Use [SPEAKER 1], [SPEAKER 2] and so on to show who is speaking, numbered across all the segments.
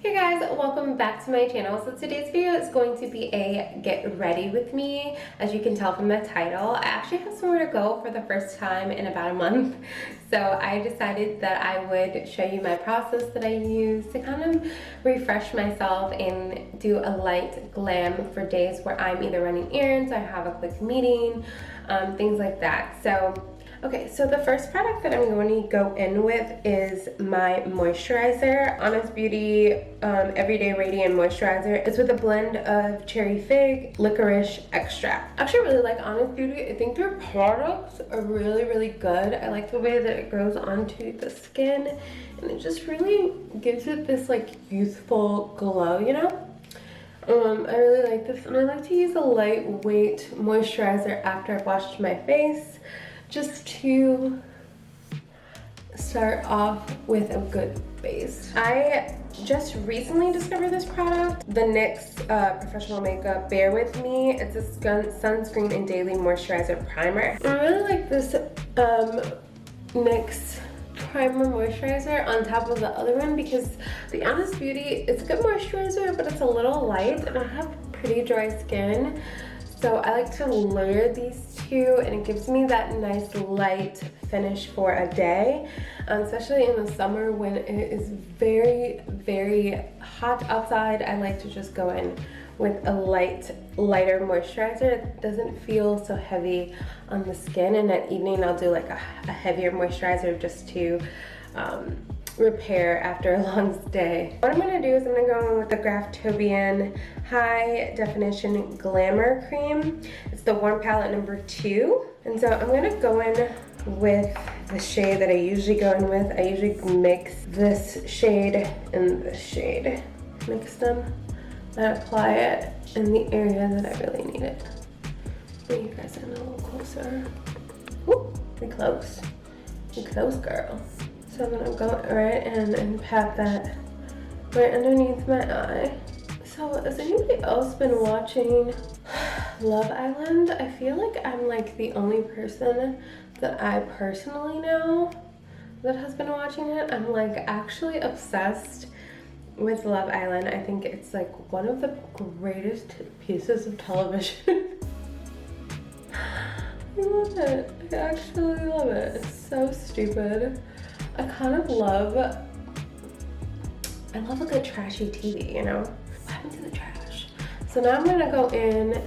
[SPEAKER 1] Hey guys, welcome back to my channel. So today's video is going to be a get ready with me. As you can tell from the title, I actually have somewhere to go for the first time in about a month. So I decided that I would show you my process that I use to kind of refresh myself and do a light glam for days where I'm either running errands, I have a quick meeting, things like that. Okay, so the first product that I'm going to go in with is my moisturizer, Honest Beauty Everyday Radiant Moisturizer. It's with a blend of cherry fig, licorice extract. I actually really like Honest Beauty. I think their products are really good. I like the way that it goes onto the skin, and it just really gives it this like youthful glow, you know? I really like this, and I like to use a lightweight moisturizer after I've washed my face, just to start off with a good base. I just recently discovered this product, the NYX Professional Makeup Bear With Me. It's a sunscreen and daily moisturizer primer. I really like this NYX primer moisturizer on top of the other one because the Honest Beauty, it's a good moisturizer, but it's a little light, and I have pretty dry skin. So I like to layer these two, and it gives me that nice light finish for a day, especially in the summer when it is very hot outside. I like to just go in with a lighter moisturizer. It doesn't feel so heavy on the skin, and at evening I'll do like a heavier moisturizer just to repair after a long day. What I'm going to do is I'm going to go in with the Graftobian High Definition Glamour Cream. It's the Warm Palette number 2. And so I'm going to go in with the shade that I usually go in with. I usually mix this shade and this shade. Mix them and apply it in the area that I really need it. Bring you guys in a little closer. Ooh, be close. Be close, girl. So I'm gonna go right in and pat that right underneath my eye. So has anybody else been watching Love Island? I feel like I'm like the only person that I personally know that has been watching it. I'm like actually obsessed with Love Island. I think it's like one of the greatest pieces of television. I love it. I actually love it. It's so stupid. I kind of love a good trashy TV, you know? What happened to the trash? So now I'm gonna go in,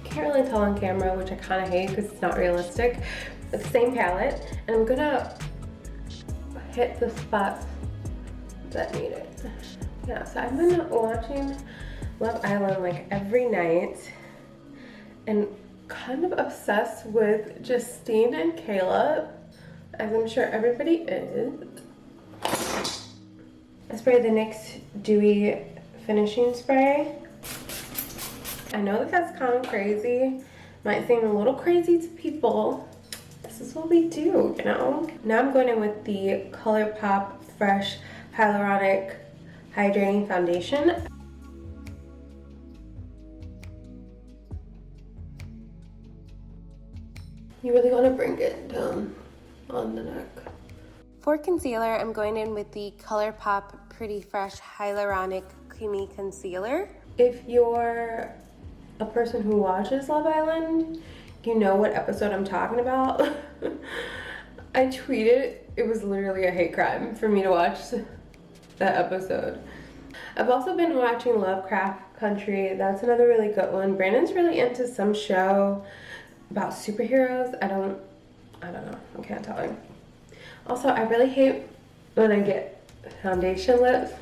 [SPEAKER 1] can't really tell on camera, which I kind of hate because it's not realistic, with the same palette, and I'm gonna hit the spots that need it. Yeah, so I've been watching Love Island like every night, and kind of obsessed with Justine and Caleb, as I'm sure everybody is. I sprayed the NYX Dewy Finishing Spray. I know that that's kind of crazy. Might seem a little crazy to people. This is what we do, you know? Now I'm going in with the ColourPop Fresh Hyaluronic Hydrating Foundation. You really want to bring it down on the neck. For concealer, I'm going in with the ColourPop Pretty Fresh Hyaluronic Creamy Concealer. If you're a person who watches Love Island, you know what episode I'm talking about. I tweeted, it was literally a hate crime for me to watch that episode. I've also been watching Lovecraft Country. That's another really good one. Brandon's really into some show about superheroes. I don't know, I can't tell him. Also, I really hate when I get foundation lips.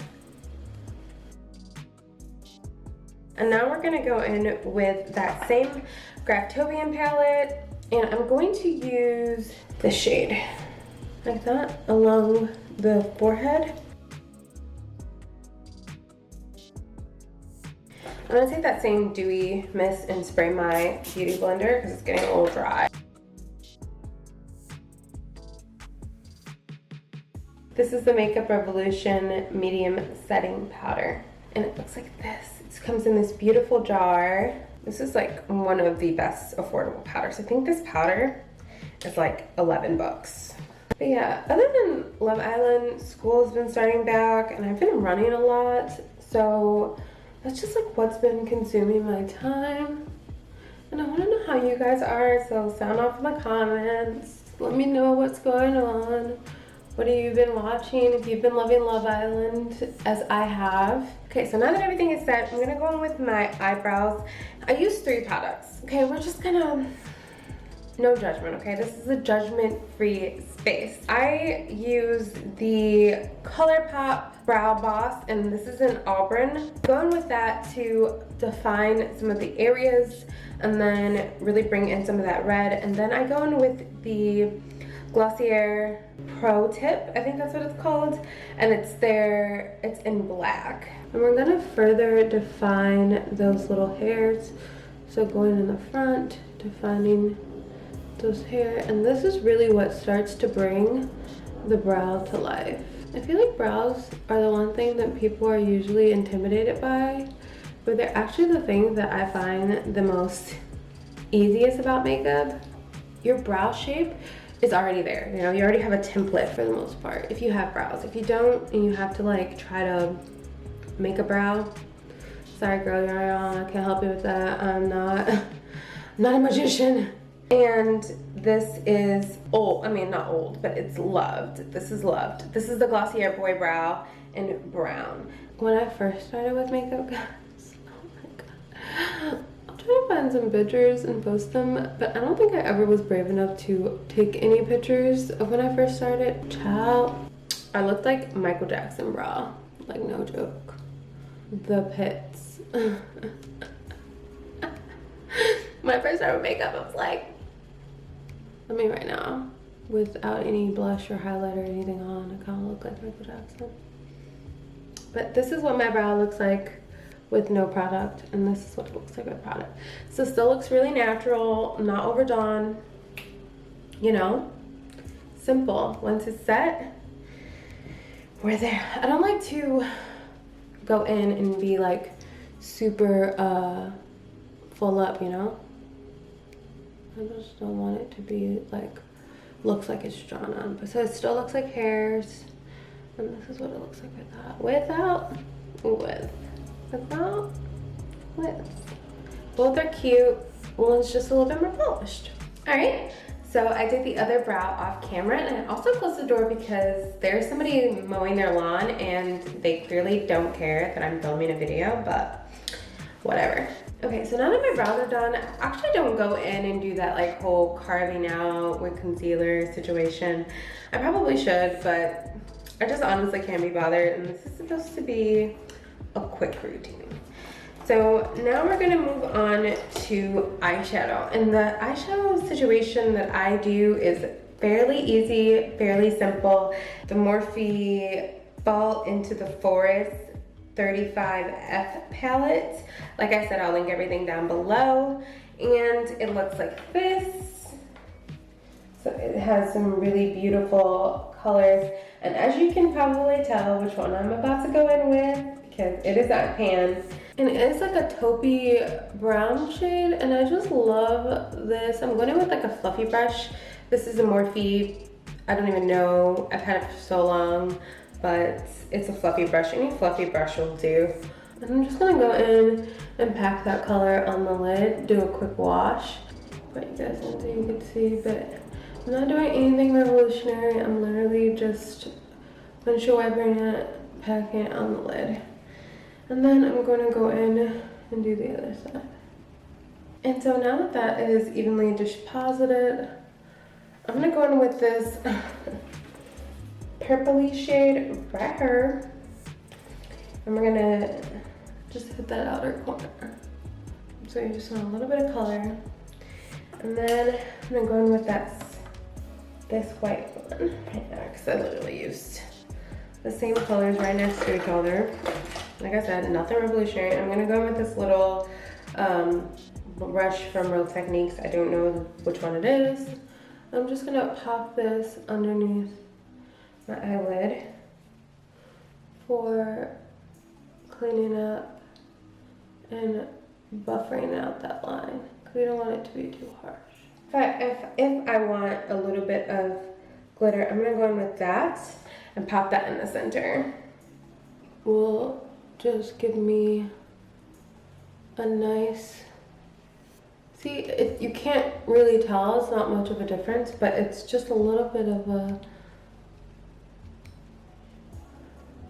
[SPEAKER 1] And now we're gonna go in with that same Graftobian palette, and I'm going to use the shade like that along the forehead. I'm gonna take that same dewy mist and spray my beauty blender because it's getting a little dry. This is the Makeup Revolution Medium Setting Powder, and it looks like this. It comes in this beautiful jar. This is like one of the best affordable powders. I think this powder is like 11 bucks. But yeah, other than Love Island, school has been starting back and I've been running a lot. So that's just like what's been consuming my time. And I want to know how you guys are, so sound off in the comments. Let me know what's going on. What have you been watching? If you've been loving Love Island as I have. Okay, so now that everything is set, I'm gonna go in with my eyebrows. I use 3 products. Okay, we're just gonna, no judgment, okay? This is a judgment-free space. I use the ColourPop Brow Boss, and this is in Auburn. Going with that to define some of the areas and then really bring in some of that red. And then I go in with the Glossier Pro Tip, I think that's what it's called, and it's in black. And we're gonna further define those little hairs. So going in the front, defining those hair, and this is really what starts to bring the brow to life. I feel like brows are the one thing that people are usually intimidated by, but they're actually the thing that I find the most easiest about makeup. Your brow shape is already there. You know, you already have a template for the most part, if you have brows. If you don't, and you have to like try to make a brow, sorry girl, you're on, I can't help you with that. I'm not a magician. And this is old, I mean not old, but it's loved. This is loved. This is the Glossier Boy Brow in brown. When I first started with makeup, guys, oh my god. I'll try to find some pictures and post them, but I don't think I ever was brave enough to take any pictures of when I first started. Child, I looked like Michael Jackson brow, like no joke. The pits. When I first started with makeup, I was like, I mean right now, without any blush or highlight or anything on, I kind of look like Michael Jackson. But this is what my brow looks like with no product, and this is what it looks like with product. So still looks really natural, not overdone, you know, simple. Once it's set, we're there. I don't like to go in and be like super full up, you know. I just don't want it to be like, looks like it's drawn on. But so it still looks like hairs. And this is what it looks like without. Both are cute. One's just a little bit more polished. All right, so I did the other brow off camera, and I also closed the door because there's somebody mowing their lawn and they clearly don't care that I'm filming a video, but whatever. Okay, so now that my brows are done, I actually don't go in and do that like whole carving out with concealer situation. I probably should, but I just honestly can't be bothered, and this is supposed to be a quick routine. So now we're gonna move on to eyeshadow. And the eyeshadow situation that I do is fairly easy, fairly simple. The Morphe Fall Into the Forest 35F palette. Like I said, I'll link everything down below. And it looks like this. So it has some really beautiful colors. And as you can probably tell which one I'm about to go in with, because it is that pan. And it is like a taupey brown shade, and I just love this. I'm going in with like a fluffy brush. This is a Morphe, I don't even know, I've had it for so long, but it's a fluffy brush. Any fluffy brush will do. And I'm just gonna go in and pack that color on the lid, do a quick wash. But you guys don't think you can see, but I'm not doing anything revolutionary. I'm literally just windshield wiping it, packing it on the lid. And then I'm going to go in and do the other side. And so now that that is evenly deposited, I'm going to go in with this purpley shade right here. And we're going to just hit that outer corner. So you just want a little bit of color. And then I'm going to go in with this white one right now, because I literally used the same colors right next to each other. Like I said, nothing revolutionary. I'm gonna go with this little brush from Real Techniques. I don't know which one it is. I'm just gonna pop this underneath my eyelid for cleaning up and buffering out that line, because we don't want it to be too harsh. But if I want a little bit of glitter. I'm gonna go in with that and pop that in the center. Will just give me a nice, see, you can't really tell, it's not much of a difference, but it's just a little bit of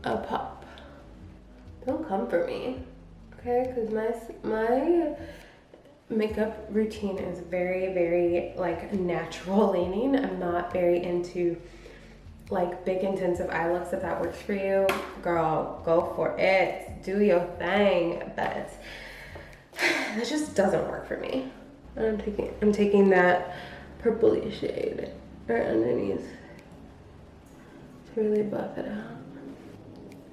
[SPEAKER 1] a pop. Don't come for me, okay? Because my makeup routine is very, very like natural leaning. I'm not very into like big intensive eye looks. If that works for you, girl, go for it, do your thing. But that just doesn't work for me. And I'm taking that purpley shade right underneath to really buff it out.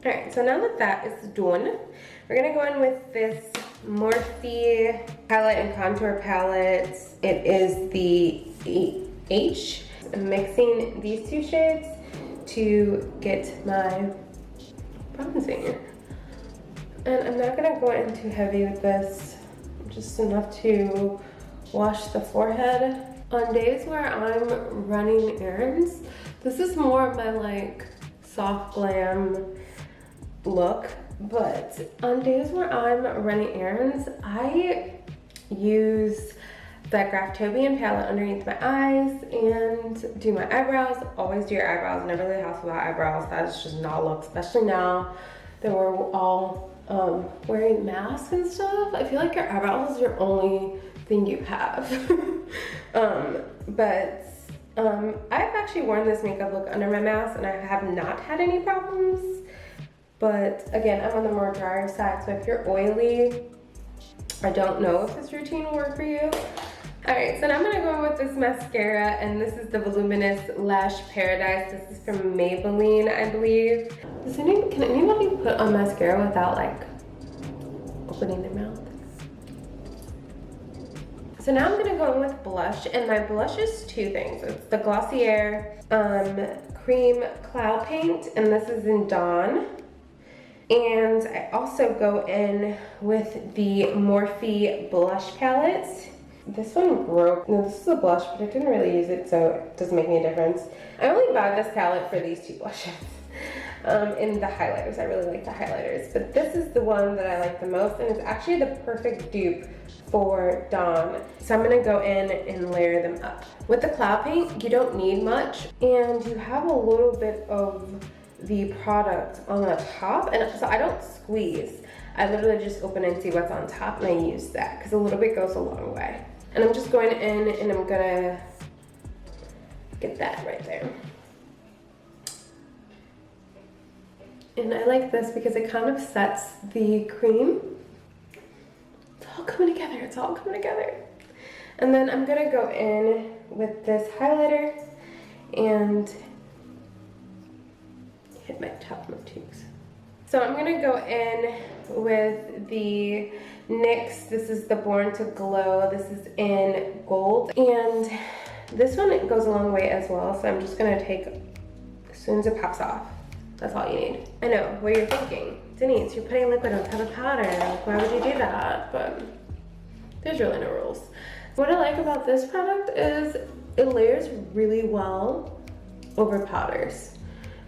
[SPEAKER 1] All right, so now that that is done, we're gonna go in with this Morphe highlight and contour palette. It is the H. I'm mixing these two shades to get my bronzing. And I'm not gonna go in too heavy with this, just enough to wash the forehead. On days where I'm running errands, this is more of my like soft glam look, but on days where I'm running errands, I use that Graftobian palette underneath my eyes and do my eyebrows. Always do your eyebrows, never leave the house without eyebrows. That is just not a look, especially now that we're all wearing masks and stuff. I feel like your eyebrows is your only thing you have. I've actually worn this makeup look under my mask and I have not had any problems. But again, I'm on the more drier side, so if you're oily, I don't know if this routine will work for you. All right, so now I'm gonna go with this mascara, and this is the Voluminous Lash Paradise. This is from Maybelline, I believe. Can anybody put on mascara without like opening their mouth? So now I'm gonna go in with blush, and my blush is two things. It's the Glossier Cream Cloud Paint, and this is in Dawn. And I also go in with the Morphe blush palette. This one broke. No, this is a blush, but I didn't really use it, so it doesn't make any difference. I only bought this palette for these two blushes. In the highlighters, I really like the highlighters, but this is the one that I like the most, and it's actually the perfect dupe for Dawn. So I'm gonna go in and layer them up. With the cloud paint, you don't need much, and you have a little bit of the product on the top, and so I don't squeeze. I literally just open and see what's on top, and I use that because a little bit goes a long way. And I'm just going in and I'm gonna get that right there. And I like this because it kind of sets the cream. It's all coming together, it's all coming together. And then I'm gonna go in with this highlighter and hit my top of my cheeks. So I'm gonna go in with the NYX, this is the Born to Glow, this is in gold. And this one, it goes a long way as well, so I'm just gonna take, as soon as it pops off, that's all you need. I know, what you're thinking, Denise, you're putting liquid on top of powder, like, why would you do that? But there's really no rules. What I like about this product is it layers really well over powders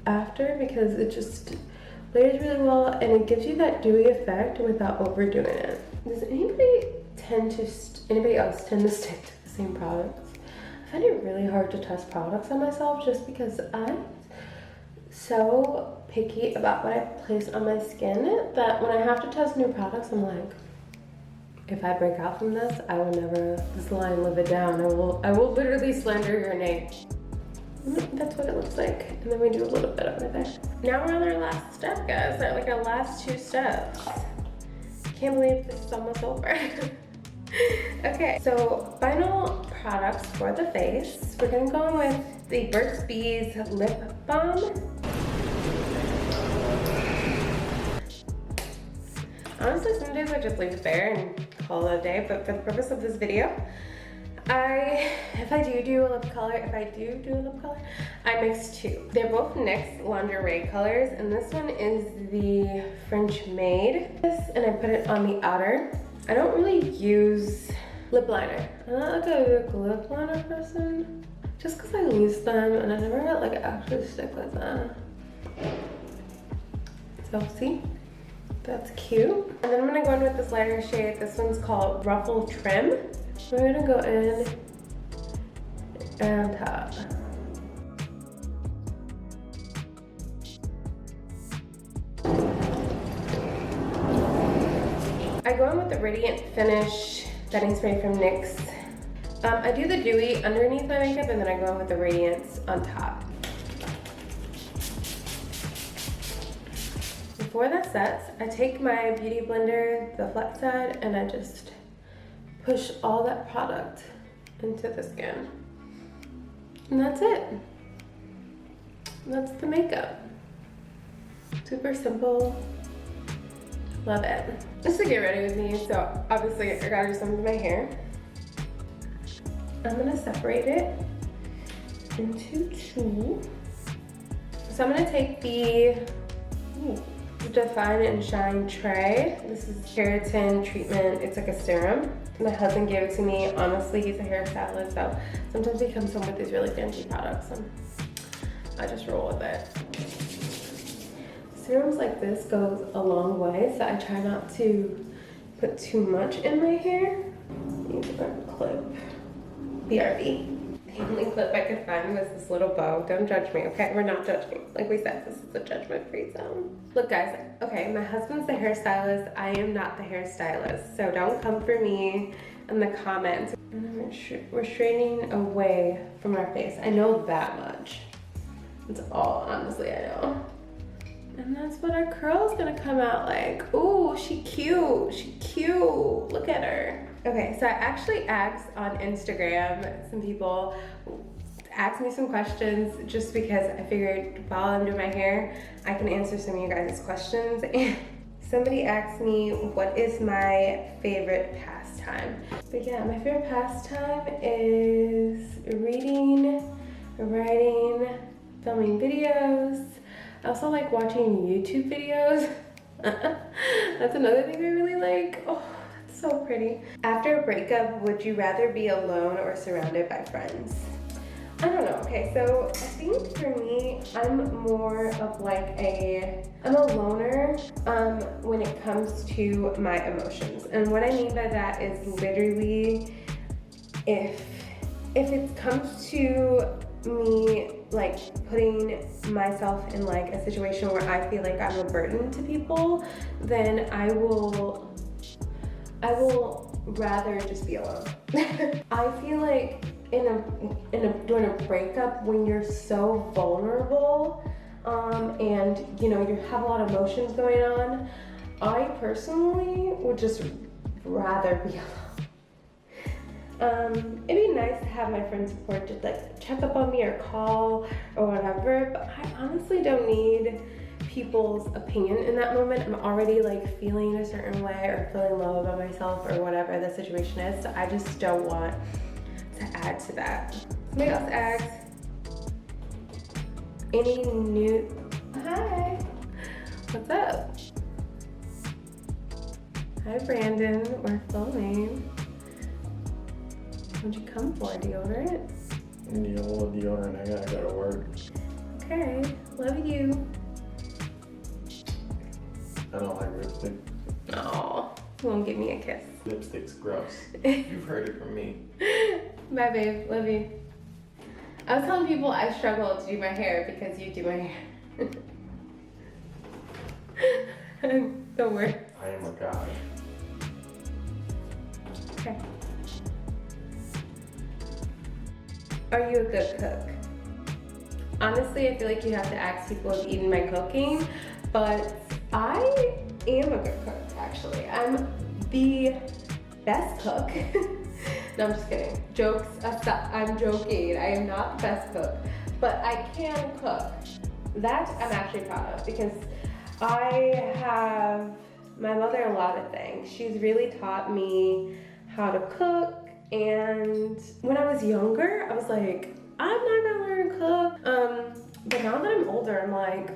[SPEAKER 1] after, because it just layers really well and it gives you that dewy effect without overdoing it. Does anybody else tend to stick to the same products? I find it really hard to test products on myself just because I'm so picky about what I place on my skin that when I have to test new products, I'm like, if I break out from this, I will never, this line live it down. I will literally slander your name. That's what it looks like. And then we do a little bit over there. Now we're on our last step, guys. They're like our last two steps. Can't believe this is almost over. Okay, so final products for the face. We're gonna go in with the Burts Bees Lip Balm. Honestly, some days I just leave it there and call it a day, but for the purpose of this video, if I do a lip color, I mix two. They're both NYX lingerie colors, and this one is the French Maid. And I put it on the outer. I don't really use lip liner. I'm not like a lip liner person. just because I use them and I never like actually stick with them. So see, that's cute. And then I'm gonna go in with this lighter shade. This one's called Ruffle Trim. We're gonna go in and top. I go in with the Radiant Finish setting spray from NYX. I do the dewy underneath my makeup and then I go in with the Radiance on top. Before that sets, I take my Beauty Blender, the flat side, and I just push all that product into the skin. And that's it. That's the makeup. Super simple. Love it. Just to get ready with me, so obviously I gotta do something with my hair. I'm gonna separate it into two. So I'm gonna take the Define and Shine Tray. This is keratin treatment. It's like a serum. My husband gave it to me. Honestly, he's a hairstylist, so sometimes he comes home with these really fancy products and I just roll with it. Serums like this goes a long way, so I try not to put too much in my hair. Use a clip. BRB. The only clip I could find was this little bow. Don't judge me, okay? We're not judging. Like we said, this is a judgment-free zone. Look guys, okay, my husband's the hairstylist. I am not the hairstylist, so don't come for me in the comments. We're straightening away from our face. I know that much. That's all, honestly, I know. And that's what our curl's gonna come out like. Ooh, she cute, she cute. Look at her. Okay, so I actually asked on Instagram, some people asked me some questions just because I figured while I'm doing my hair, I can answer some of you guys' questions. And somebody asked me, what is my favorite pastime? But yeah, my favorite pastime is reading, writing, filming videos. I also like watching YouTube videos. That's another thing I really like. Oh, that's so pretty. After a breakup, would you rather be alone or surrounded by friends? I don't know. Okay, so I think for me, I'm more of like I'm a loner when it comes to my emotions. And what I mean by that is literally if it comes to me like putting myself in like a situation where I feel like I'm a burden to people, then I will rather just be alone. I feel like during a breakup, when you're so vulnerable and you know you have a lot of emotions going on, I personally would just rather be alone. It'd be nice to have my friend support to like check up on me or call or whatever, but I honestly don't need people's opinion in that moment. I'm already like feeling a certain way or feeling low about myself or whatever the situation is, so I just don't want to add to that. Somebody else asked, any new, hi, what's up? Hi Brandon, we're filming. What'd you come for, deodorant?
[SPEAKER 2] Need a little deodorant, I gotta go to work.
[SPEAKER 1] Okay, love you.
[SPEAKER 2] I don't like lipstick.
[SPEAKER 1] Aw, you won't give me a kiss.
[SPEAKER 2] Lipstick's gross. You've heard it from me.
[SPEAKER 1] Bye babe, love you. I was telling people I struggle to do my hair because you do my hair. Don't worry.
[SPEAKER 2] I am a god.
[SPEAKER 1] Okay. Are you a good cook? Honestly, I feel like you have to ask people who've eaten my cooking, but I am a good cook, actually. I'm the best cook. No, I'm just kidding. Jokes aside, I'm joking. I am not the best cook, but I can cook. That I'm actually proud of because I have my mother a lot of things. She's really taught me how to cook. And when I was younger, I was like, I'm not gonna learn to cook. But now that I'm older, I'm like,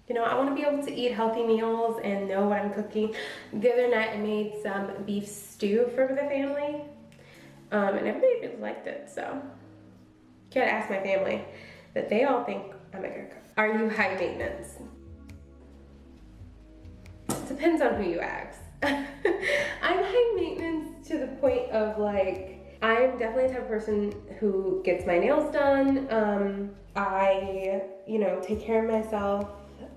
[SPEAKER 1] you know, I wanna be able to eat healthy meals and know what I'm cooking. The other night I made some beef stew for the family. And everybody really liked it, so gotta ask my family, that they all think I'm a good cook. Are you high maintenance? Depends on who you ask. I'm high maintenance to the point of like, I'm definitely the type of person who gets my nails done. I, you know, take care of myself.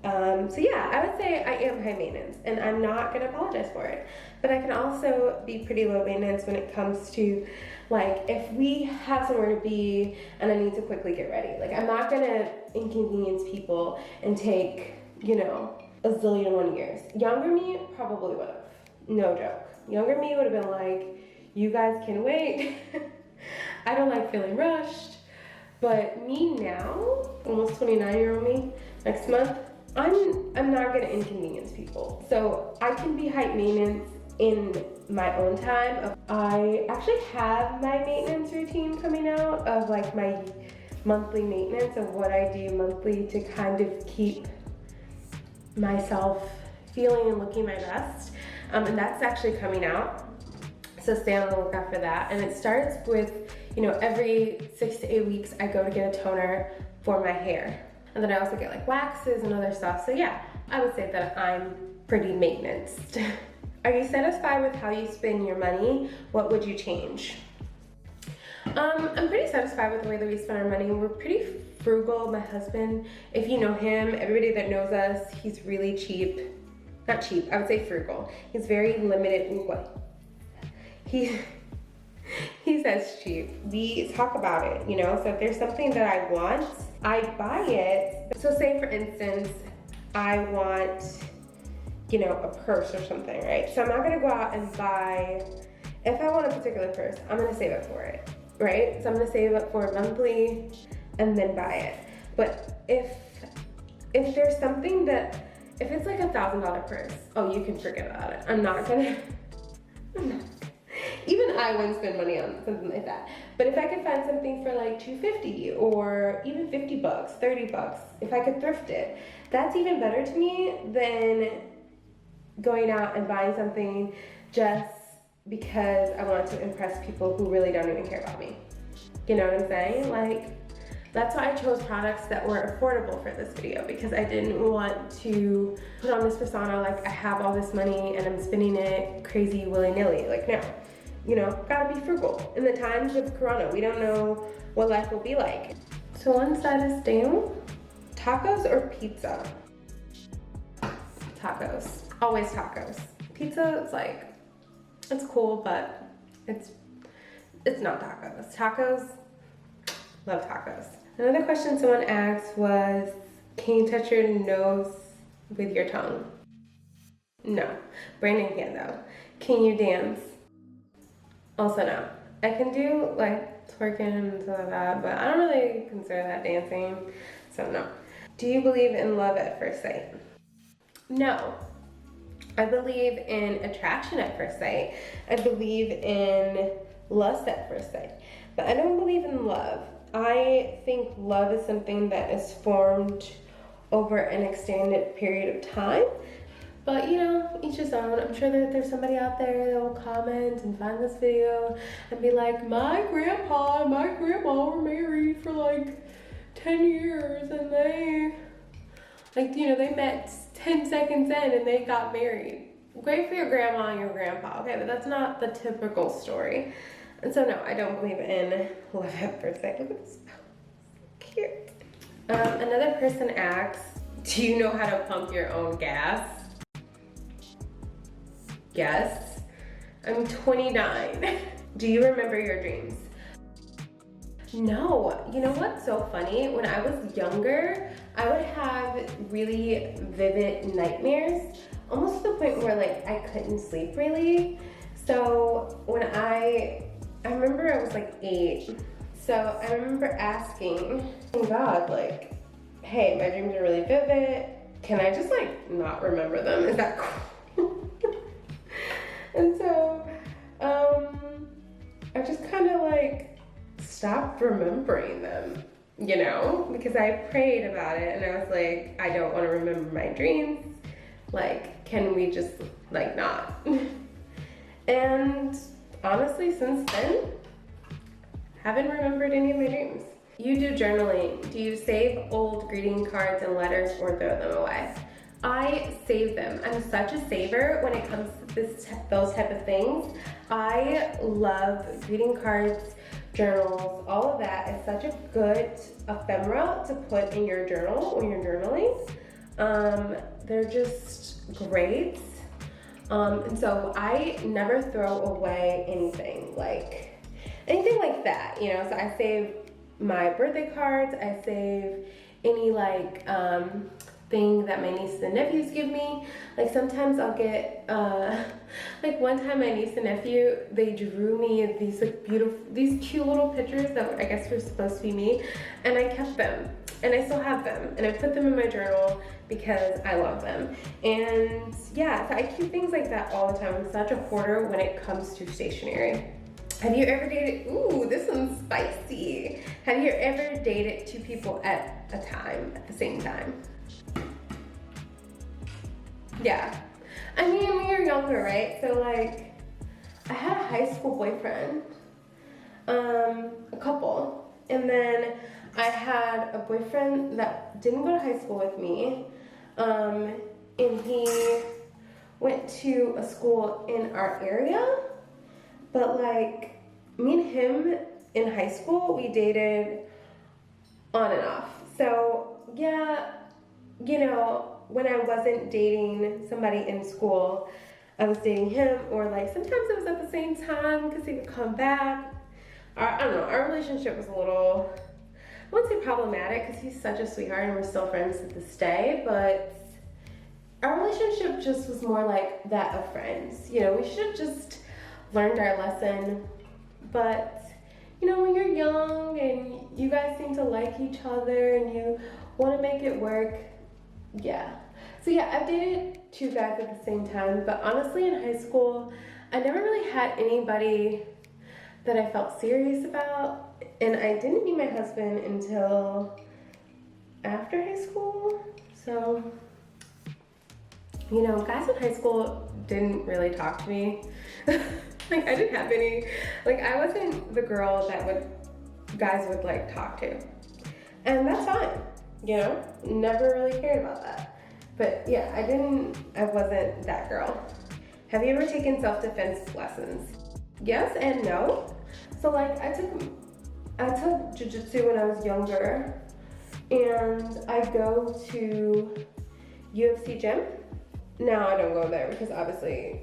[SPEAKER 1] So yeah, I would say I am high maintenance, and I'm not gonna apologize for it. But I can also be pretty low maintenance when it comes to like, if we have somewhere to be and I need to quickly get ready. Like, I'm not gonna inconvenience people and take, you know, a zillion 1 years. Younger me probably would have, no joke. Younger me would have been like, you guys can wait. I don't like feeling rushed. But me now, almost 29-year-old me, next month, I'm not gonna inconvenience people. So I can be high maintenance in my own time. I actually have my maintenance routine coming out of like my monthly maintenance of what I do monthly to kind of keep myself feeling and looking my best. And that's actually coming out. So stay on the lookout for that. And it starts with, you know, every 6 to 8 weeks, I go to get a toner for my hair. And then I also get like waxes and other stuff. So yeah, I would say that I'm pretty maintenanced. Are you satisfied with how you spend your money? What would you change? I'm pretty satisfied with the way that we spend our money. We're pretty frugal. My husband, if you know him, everybody that knows us, he's really cheap. Not cheap, I would say frugal. He's very limited in what he says cheap. We talk about it, you know? So if there's something that I want, I buy it. So say for instance, I want, you know, a purse or something, right? So I'm not gonna go out and buy, if I want a particular purse, I'm gonna save up for it, right? So I'm gonna save up for it monthly and then buy it. But if there's something that, if it's like $1,000 purse, oh, you can forget about it. I'm not gonna, even I wouldn't spend money on something like that. But if I could find something for like $250 or even $50, $30, if I could thrift it, that's even better to me than going out and buying something just because I want to impress people who really don't even care about me. You know what I'm saying? Like, that's why I chose products that were affordable for this video, because I didn't want to put on this persona like I have all this money and I'm spending it crazy willy-nilly. Like, no, you know, gotta be frugal. In the times of Corona, we don't know what life will be like. So one side is down. Tacos or pizza? Tacos, always tacos. Pizza, it's like, it's cool, but it's not tacos. Tacos, love tacos. Another question someone asked was, can you touch your nose with your tongue? No. Brandon can though. Can you dance? Also no. I can do like twerking and stuff like that, but I don't really consider that dancing, so no. Do you believe in love at first sight? No. I believe in attraction at first sight. I believe in lust at first sight, but I don't believe in love. I think love is something that is formed over an extended period of time. But you know, each his own. I'm sure that there's somebody out there that will comment and find this video and be like, my grandpa and my grandma were married for like 10 years and they, like, you know, they met 10 seconds in and they got married. Great for your grandma and your grandpa, okay, but that's not the typical story. And so no, I don't believe in love at first sight. Look at this, cute. Another person asks, do you know how to pump your own gas? Yes. I'm 29. Do you remember your dreams? No. You know what's so funny? When I was younger, I would have really vivid nightmares, almost to the point where like I couldn't sleep really. So when I remember I was like 8. So I remember asking God, like, hey, my dreams are really vivid. Can I just like not remember them? Is that cool? And so I just kind of like stopped remembering them, you know, because I prayed about it and I was like, I don't want to remember my dreams. Like, can we just like not? And honestly, since then, haven't remembered any of my dreams. You do journaling. Do you save old greeting cards and letters or throw them away? I save them. I'm such a saver when it comes to those type of things. I love greeting cards, journals, all of that. It's such a good ephemera to put in your journal when you're journaling. They're just great. And so I never throw away anything like that, you know. So I save my birthday cards, I save any like thing that my nieces and nephews give me. Like sometimes I'll get like one time my niece and nephew, they drew me these like beautiful, these cute little pictures that I guess were supposed to be me, and I kept them and I still have them and I put them in my journal because I love them. And yeah, so I keep things like that all the time. I'm such a hoarder when it comes to stationery. Have you ever dated, ooh, this one's spicy. Have you ever dated two people at a time, at the same time? Yeah. I mean, when you're younger, right? So like, I had a high school boyfriend, a couple, and then I had a boyfriend that didn't go to high school with me, and he went to a school in our area, but like, me and him in high school, we dated on and off. So yeah, you know, when I wasn't dating somebody in school, I was dating him, or like sometimes it was at the same time because he would come back. I don't know, our relationship was a little, I wouldn't say problematic because he's such a sweetheart and we're still friends to this day, but our relationship just was more like that of friends. You know, we should have just learned our lesson, but you know, when you're young and you guys seem to like each other and you want to make it work, yeah. So yeah, I've dated two guys at the same time, but honestly in high school, I never really had anybody that I felt serious about, and I didn't meet my husband until after high school. So, you know, guys in high school didn't really talk to me. Like I didn't have any, like I wasn't the girl that guys would like talk to. And that's fine, you know, never really cared about that. But yeah, I wasn't that girl. Have you ever taken self-defense lessons? Yes and no. So like I took jiu-jitsu when I was younger, and I go to UFC gym. Now I don't go there because obviously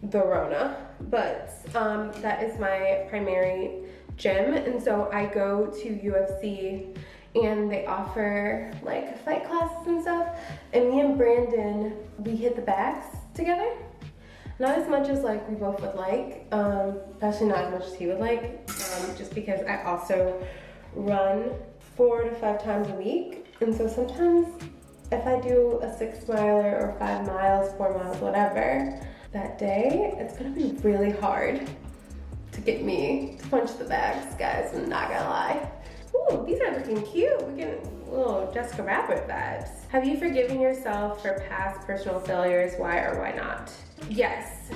[SPEAKER 1] the Rona, but that is my primary gym, and so I go to UFC and they offer like fight classes and stuff, and me and Brandon, we hit the bags together. Not as much as like we both would like, actually not as much as he would like, just because I also run 4 to 5 times a week, and so sometimes if I do a 6 miler or 5 miles, 4 miles, whatever, that day, it's gonna be really hard to get me to punch the bags, guys, I'm not gonna lie. Ooh, these are looking cute. We're getting little Jessica Rabbit vibes. Have you forgiven yourself for past personal failures? Why or why not? Yes.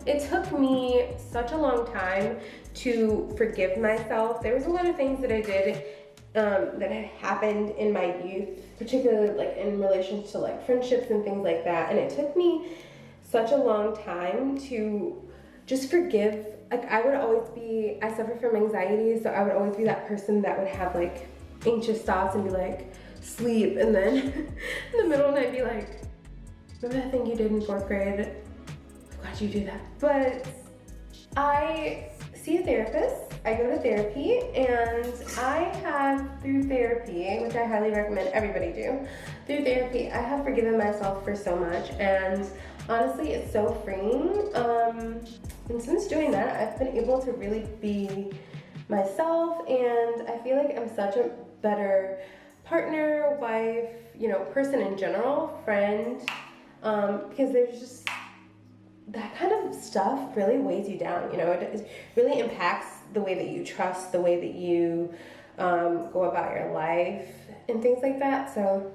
[SPEAKER 1] It took me such a long time to forgive myself. There was a lot of things that I did that had happened in my youth, particularly like in relation to like friendships and things like that. And it took me such a long time to just forgive. Like I suffer from anxiety, so I would always be that person that would have like anxious thoughts and be like, sleep, and then in the middle of the night be like, remember that thing you did in 4th grade? Why'd you do that? But I see a therapist, I go to therapy, and I have, through therapy, which I highly recommend everybody do, through therapy, I have forgiven myself for so much, and honestly, it's so freeing. And since doing that, I've been able to really be myself, and I feel like I'm such a better partner, wife, you know, person in general, friend, because there's just, that kind of stuff really weighs you down, you know, it really impacts the way that you trust, the way that you go about your life and things like that. So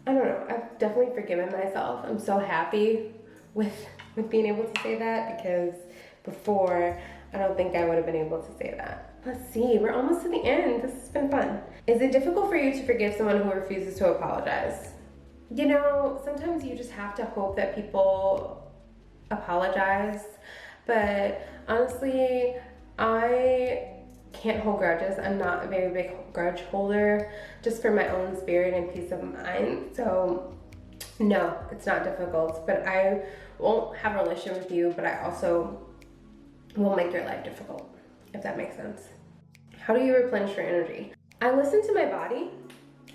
[SPEAKER 1] I don't know, I've definitely forgiven myself. I'm so happy with being able to say that, because before I don't think I would have been able to say that. Let's see, we're almost to the end. This has been fun. Is it difficult for you to forgive someone who refuses to apologize? You know, sometimes you just have to hope that people apologize, but honestly, I can't hold grudges. I'm not a very big grudge holder, just for my own spirit and peace of mind. So no, it's not difficult, but I won't have a relationship with you, but I also will make your life difficult, if that makes sense. How do you replenish your energy? I listen to my body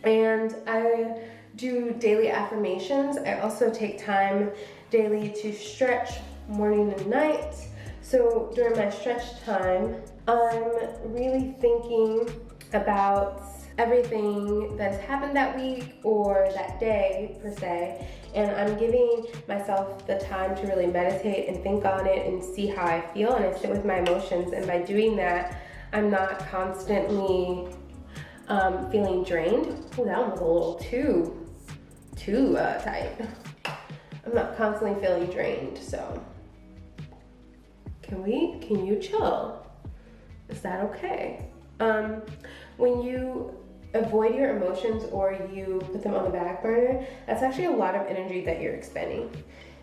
[SPEAKER 1] and I do daily affirmations. I also take time daily to stretch morning and night. So during my stretch time, I'm really thinking about everything that has happened that week or that day per se, and I'm giving myself the time to really meditate and think on it and see how I feel, and I sit with my emotions, and by doing that, I'm not constantly feeling drained. Oh, that one was a little too tight. I'm not constantly feeling drained, so can you chill? Is that okay? When you avoid your emotions or you put them on the back burner, that's actually a lot of energy that you're expending.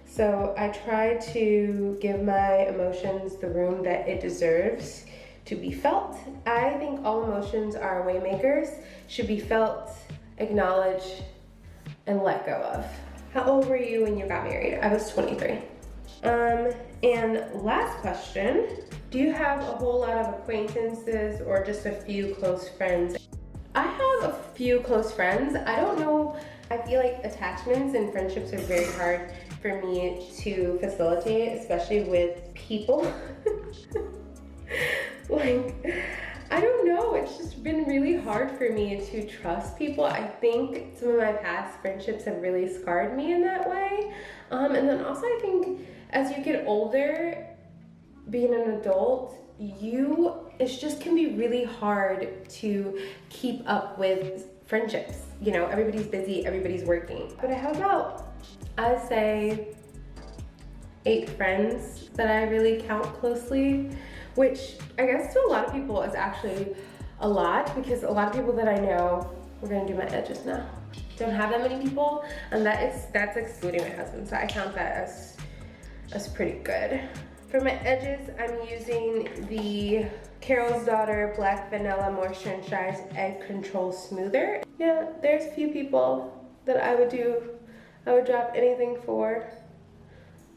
[SPEAKER 1] So I try to give my emotions the room that it deserves to be felt. I think all emotions are waymakers, should be felt, acknowledged, and let go of. How old were you when you got married? I was 23. And last question, do you have a whole lot of acquaintances or just a few close friends? I have a few close friends. I don't know, I feel like attachments and friendships are very hard for me to facilitate, especially with people. Like, I don't know, it's just been really hard for me to trust people. I think some of my past friendships have really scarred me in that way. And then also I think as you get older, being an adult, it just can be really hard to keep up with friendships. You know, everybody's busy, everybody's working. But I have about, I'd say, 8 friends that I really count closely, which I guess to a lot of people is actually a lot, because a lot of people that I know, we're gonna do my edges now, don't have that many people, and that's excluding my husband, so I count that as pretty good. For my edges, I'm using the Carol's Daughter Black Vanilla Moisturized Egg Control Smoother. Yeah, there's a few people that I would drop anything for.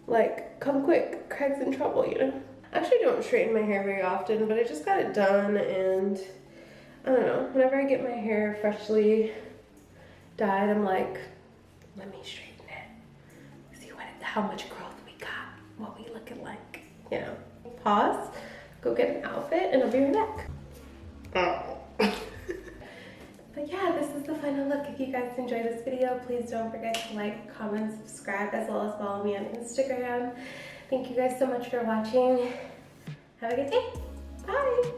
[SPEAKER 1] Like, come quick, Craig's in trouble, you know? I actually don't straighten my hair very often, but I just got it done, and I don't know, whenever I get my hair freshly dyed, I'm like, let me straighten it. See how much growth we got, what we looking like, you know. Pause, go get an outfit, and I'll be right back. But yeah, this is the final look. If you guys enjoyed this video, please don't forget to like, comment, subscribe, as well as follow me on Instagram. Thank you guys so much for watching. Have a good day. Bye.